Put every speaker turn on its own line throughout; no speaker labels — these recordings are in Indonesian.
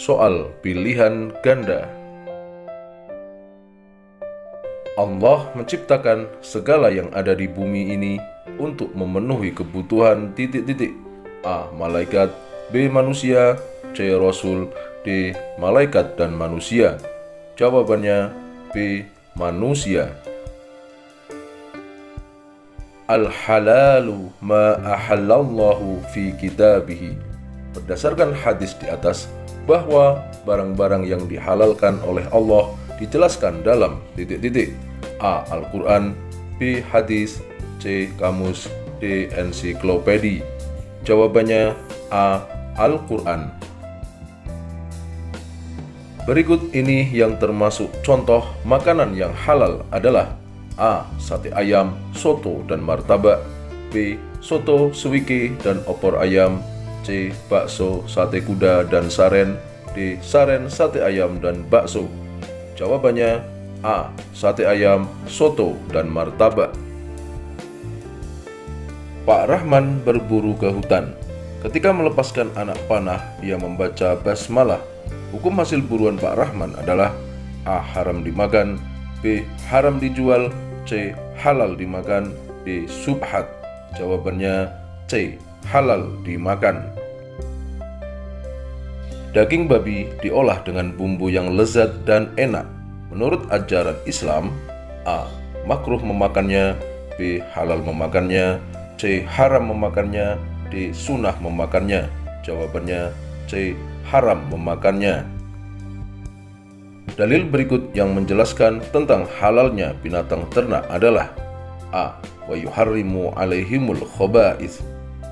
Soal pilihan ganda. Allah menciptakan segala yang ada di bumi ini untuk memenuhi kebutuhan A. Malaikat, B. Manusia, C. Rasul, D. Malaikat dan manusia. Jawabannya B. Manusia. Al-halalu ma ahallallahu fi kitabihi. Berdasarkan hadis di atas, bahwa barang-barang yang dihalalkan oleh Allah dijelaskan dalam A. Al-Quran, B. Hadis, C. Kamus, D. Ensiklopedi. Jawabannya A. Al-Quran. Berikut ini yang termasuk contoh makanan yang halal adalah A. Sate ayam, soto, dan martabak, B. Soto, suwike, dan opor ayam, C. Bakso, sate kuda, dan saren, D. Saren, sate ayam, dan bakso. Jawabannya A. Sate ayam, soto, dan martabak. Pak Rahman berburu ke hutan. Ketika melepaskan anak panah, ia membaca basmalah. Hukum hasil buruan Pak Rahman adalah A. Haram dimakan, B. Haram dijual, C. Halal dimakan, D. Subhat. Jawabannya C. Halal dimakan. Daging babi diolah dengan bumbu yang lezat dan enak. Menurut ajaran Islam, A. Makruh memakannya, B. Halal memakannya, C. Haram memakannya, D. Sunnah memakannya. Jawabannya C. Haram memakannya. Dalil berikut yang menjelaskan tentang halalnya binatang ternak adalah A. Wa yuharrimu alaihimul khaba'ith,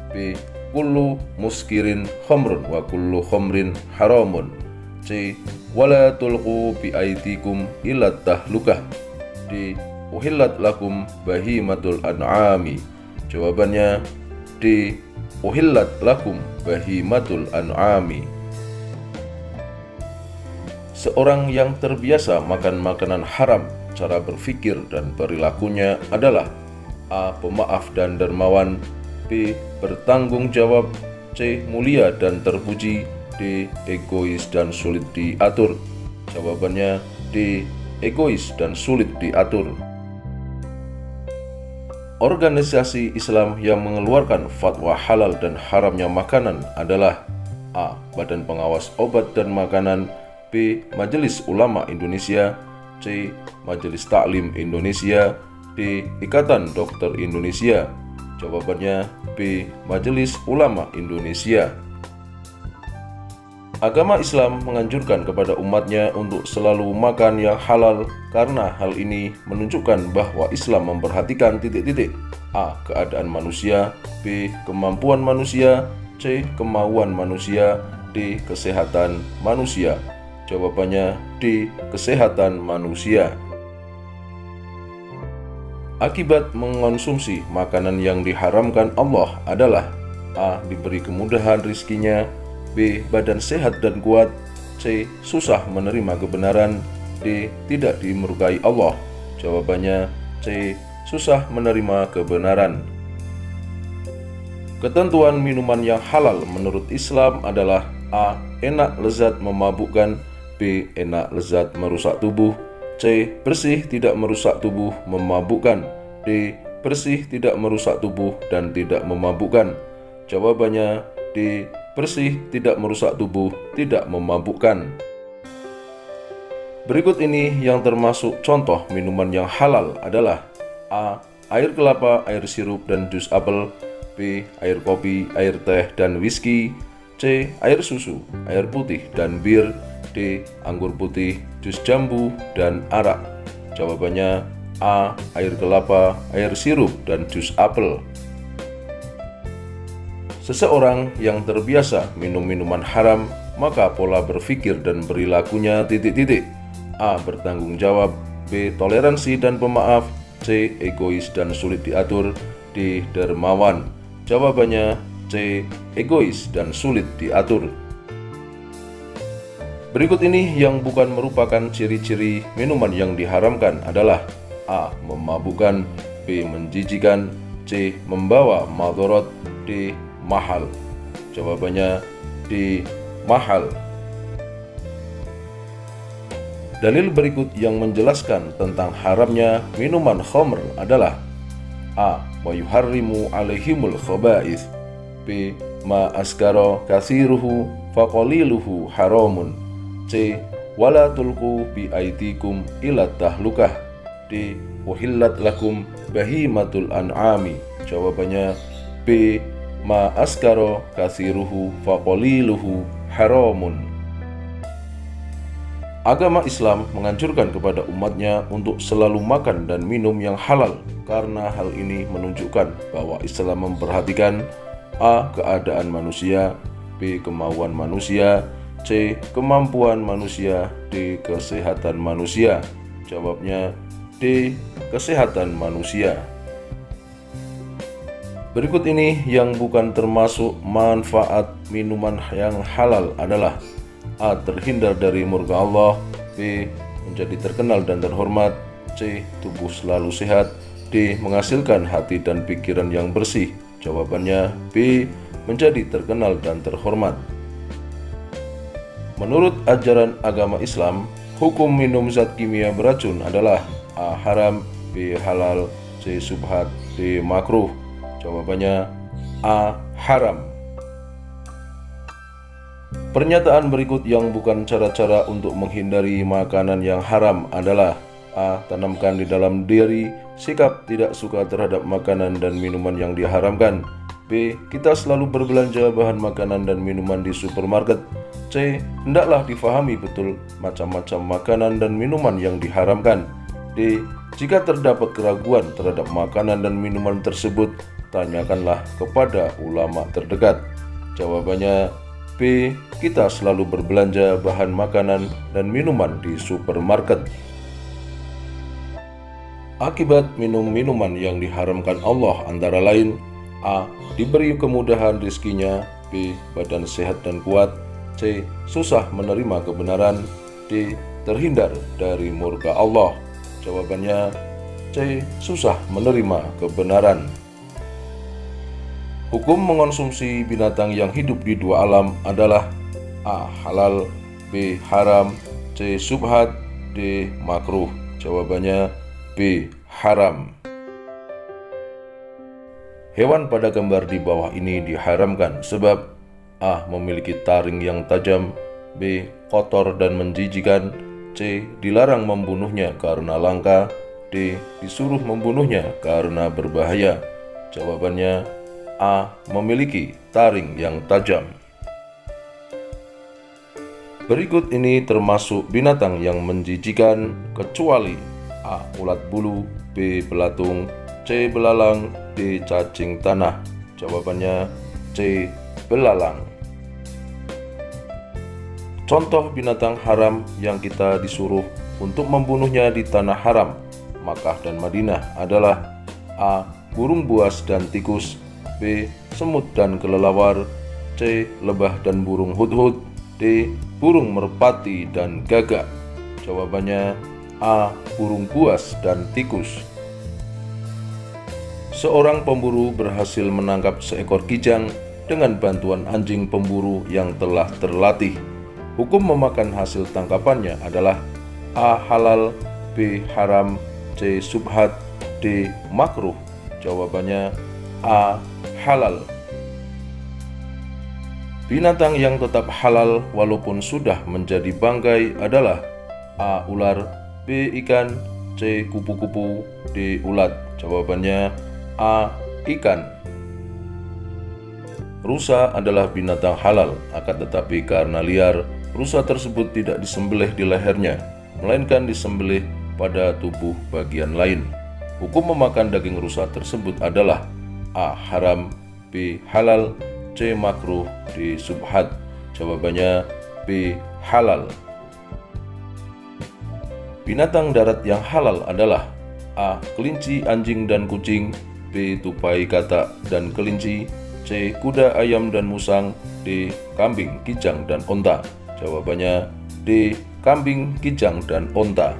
B. Kullu muskirin khamrun wa kullu khamrin haramun, C. Wala tulqu bi aidikum ila tahlukah, D. Uhillat lakum bahimatul an'ami. Jawabannya D. Uhillat lakum bahimatul an'ami. Seorang yang terbiasa makan makanan haram, cara berpikir dan perilakunya adalah A. Pemaaf dan dermawan, B. Bertanggung jawab, C. Mulia dan terpuji, D. Egois dan sulit diatur. Jawabannya D. Egois dan sulit diatur. Organisasi Islam yang mengeluarkan fatwa halal dan haramnya makanan adalah A. Badan Pengawas Obat dan Makanan, B. Majelis Ulama Indonesia, C. Majelis Taklim Indonesia, D. Ikatan Dokter Indonesia. Jawabannya B. Majelis Ulama Indonesia. Agama Islam menganjurkan kepada umatnya untuk selalu makan yang halal karena hal ini menunjukkan bahwa Islam memperhatikan A. Keadaan manusia, B. Kemampuan manusia, C. Kemauan manusia, D. Kesehatan manusia. Jawabannya D. Kesehatan manusia. Akibat mengonsumsi makanan yang diharamkan Allah adalah A. Diberi kemudahan rizkinya, B. Badan sehat dan kuat, C. Susah menerima kebenaran, D. Tidak dimurkai Allah. Jawabannya C. Susah menerima kebenaran. Ketentuan minuman yang halal menurut Islam adalah A. Enak lezat memabukkan, B. Enak lezat merusak tubuh, C. Bersih tidak merusak tubuh memabukkan, D. Bersih tidak merusak tubuh dan tidak memabukkan. Jawabannya D. Bersih tidak merusak tubuh, tidak memabukkan. Berikut ini yang termasuk contoh minuman yang halal adalah A. Air kelapa, air sirup, dan jus apel, B. Air kopi, air teh, dan whisky, C. Air susu, air putih, dan bir, D. Anggur putih, jus jambu, dan arak. Jawabannya A. Air kelapa, air sirup, dan jus apel. Seseorang yang terbiasa minum minuman haram, maka pola berpikir dan perilakunya A. Bertanggung jawab, B. Toleransi dan pemaaf, C. Egois dan sulit diatur, D. Dermawan. Jawabannya C. Egois dan sulit diatur. Berikut ini yang bukan merupakan ciri-ciri minuman yang diharamkan adalah A. Memabukkan, B. Menjijikan, C. Membawa madharat, D. Mahal. Jawabannya D. Mahal. Dalil berikut yang menjelaskan tentang haramnya minuman khamr adalah A. Wa yuharrimu alaihimul khaba'ith. B. Ma askara kathiruhu faqaliluhu haramun. C. Wala tulqu bi aidikum ila tahlukah. D. Uhillat lakum bahimatul an'ami. Jawabannya B. Ma askara kathiruhu faqaliluhu haramun. Agama Islam menganjurkan kepada umatnya untuk selalu makan dan minum yang halal karena hal ini menunjukkan bahwa Islam memperhatikan A. Keadaan manusia, B. Kemauan manusia, C. Kemampuan manusia, D. Kesehatan manusia. Jawabnya D. Kesehatan manusia. Berikut ini yang bukan termasuk manfaat minuman yang halal adalah A. Terhindar dari murka Allah, B. Menjadi terkenal dan terhormat, C. Tubuh selalu sehat, D. Menghasilkan hati dan pikiran yang bersih. Jawabannya B. Menjadi terkenal dan terhormat. Menurut ajaran agama Islam, hukum minum zat kimia beracun adalah A. Haram, B. Halal, C. Subhat, D. Makruh. Jawabannya A. Haram. Pernyataan berikut yang bukan cara-cara untuk menghindari makanan yang haram adalah A. Tanamkan di dalam diri sikap tidak suka terhadap makanan dan minuman yang diharamkan. B. Kita selalu berbelanja bahan makanan dan minuman di supermarket. C. Hendaklah difahami betul macam-macam makanan dan minuman yang diharamkan. D. Jika terdapat keraguan terhadap makanan dan minuman tersebut, tanyakanlah kepada ulama terdekat. Jawabannya B. Kita selalu berbelanja bahan makanan dan minuman di supermarket. Akibat minum minuman yang diharamkan Allah antara lain A. Diberi kemudahan rizkinya, B. Badan sehat dan kuat, C. Susah menerima kebenaran, D. Terhindar dari murka Allah. Jawabannya C. Susah menerima kebenaran. Hukum mengonsumsi binatang yang hidup di dua alam adalah A. Halal, B. Haram, C. Subhat, D. Makruh. Jawabannya B. Haram. Hewan pada gambar di bawah ini diharamkan sebab A. Memiliki taring yang tajam, B. Kotor dan menjijikan, C. Dilarang membunuhnya karena langka, D. Disuruh membunuhnya karena berbahaya. Jawabannya A. Memiliki taring yang tajam. Berikut ini termasuk binatang yang menjijikan kecuali A. Ulat bulu, B. Belatung, C. Belalang, D. Cacing tanah. Jawabannya C. Belalang. Contoh binatang haram yang kita disuruh untuk membunuhnya di tanah haram Makkah dan Madinah adalah A. Burung buas dan tikus, B. Semut dan kelelawar, C. Lebah dan burung hudhud, D. Burung merpati dan gagak. Jawabannya A. Burung buas dan tikus. Seorang pemburu berhasil menangkap seekor kijang dengan bantuan anjing pemburu yang telah terlatih. Hukum memakan hasil tangkapannya adalah A. Halal, B. Haram, C. Subhat, D. Makruh. Jawabannya A. Halal. Binatang yang tetap halal walaupun sudah menjadi bangkai adalah A. Ular, B. Ikan, C. Kupu-kupu, D. Ulat. Jawabannya A. Ikan. Rusa adalah binatang halal, akan tetapi karena liar, rusa tersebut tidak disembelih di lehernya, melainkan disembelih pada tubuh bagian lain. Hukum memakan daging rusa tersebut adalah A. Haram, B. Halal, C. Makruh, D. Subhat. Jawabannya B. Halal. Binatang darat yang halal adalah A. Kelinci, anjing, dan kucing, B. Tupai, katak, dan kelinci, C. Kuda, ayam, dan musang, D. Kambing, kijang, dan onta. Jawabannya D. Kambing, kijang, dan onta.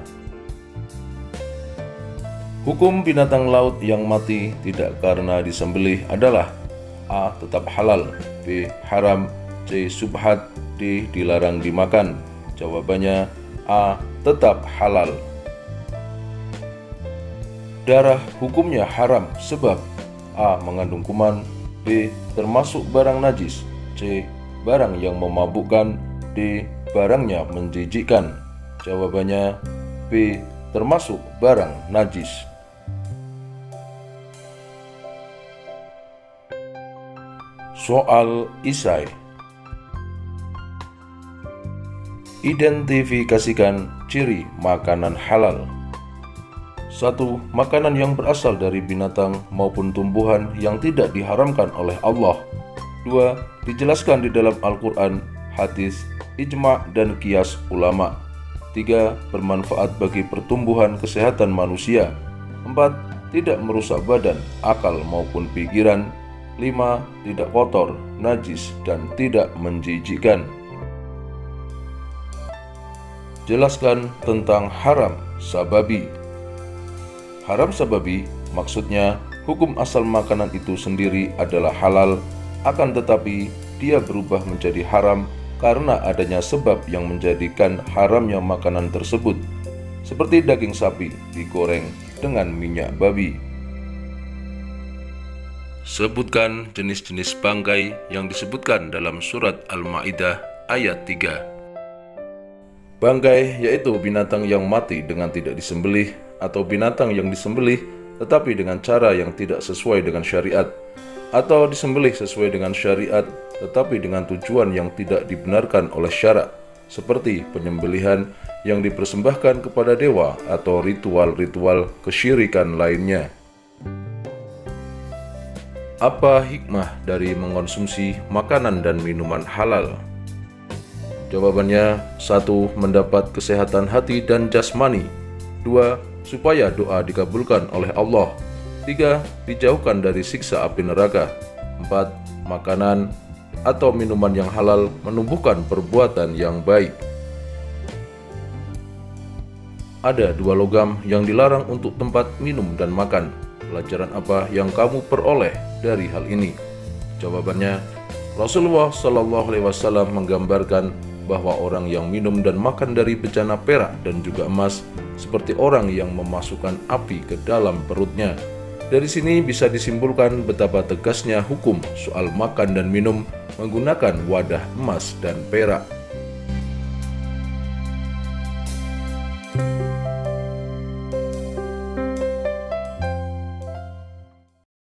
Hukum binatang laut yang mati tidak karena disembelih adalah A. Tetap halal, B. Haram, C. Subhat, D. Dilarang dimakan. Jawabannya A. tetap halal. Darah hukumnya haram sebab A. Mengandung kuman, B. Termasuk barang najis, C. Barang yang memabukkan, D. Barangnya menjijikkan. Jawabannya B. Termasuk barang najis. Soal isai. Identifikasikan ciri makanan halal. 1. Makanan yang berasal dari binatang maupun tumbuhan yang tidak diharamkan oleh Allah. 2. Dijelaskan di dalam Al-Quran, hadis, ijma' dan qiyas ulama. 3. Bermanfaat bagi pertumbuhan kesehatan manusia. 4. Tidak merusak badan, akal maupun pikiran. 5. Tidak kotor, najis, dan tidak menjijikkan. Jelaskan tentang haram sababi. Haram sababi maksudnya hukum asal makanan itu sendiri adalah halal, akan tetapi dia berubah menjadi haram karena adanya sebab yang menjadikan haramnya makanan tersebut, seperti daging sapi digoreng dengan minyak babi. Sebutkan jenis-jenis bangkai yang disebutkan dalam surat Al-Ma'idah ayat 3. Bangkai yaitu binatang yang mati dengan tidak disembelih, atau binatang yang disembelih tetapi dengan cara yang tidak sesuai dengan syariat, atau disembelih sesuai dengan syariat tetapi dengan tujuan yang tidak dibenarkan oleh syarak, seperti penyembelihan yang dipersembahkan kepada dewa atau ritual-ritual kesyirikan lainnya. Apa hikmah dari mengonsumsi makanan dan minuman halal? Jawabannya, 1. Mendapat kesehatan hati dan jasmani. 2. Supaya doa dikabulkan oleh Allah. 3. Dijauhkan dari siksa api neraka. 4. Makanan atau minuman yang halal menumbuhkan perbuatan yang baik. Ada 2 logam yang dilarang untuk tempat minum dan makan. Pelajaran apa yang kamu peroleh dari hal ini? Jawabannya, Rasulullah SAW menggambarkan bahwa orang yang minum dan makan dari bejana perak dan juga emas seperti orang yang memasukkan api ke dalam perutnya. Dari sini bisa disimpulkan betapa tegasnya hukum soal makan dan minum menggunakan wadah emas dan perak.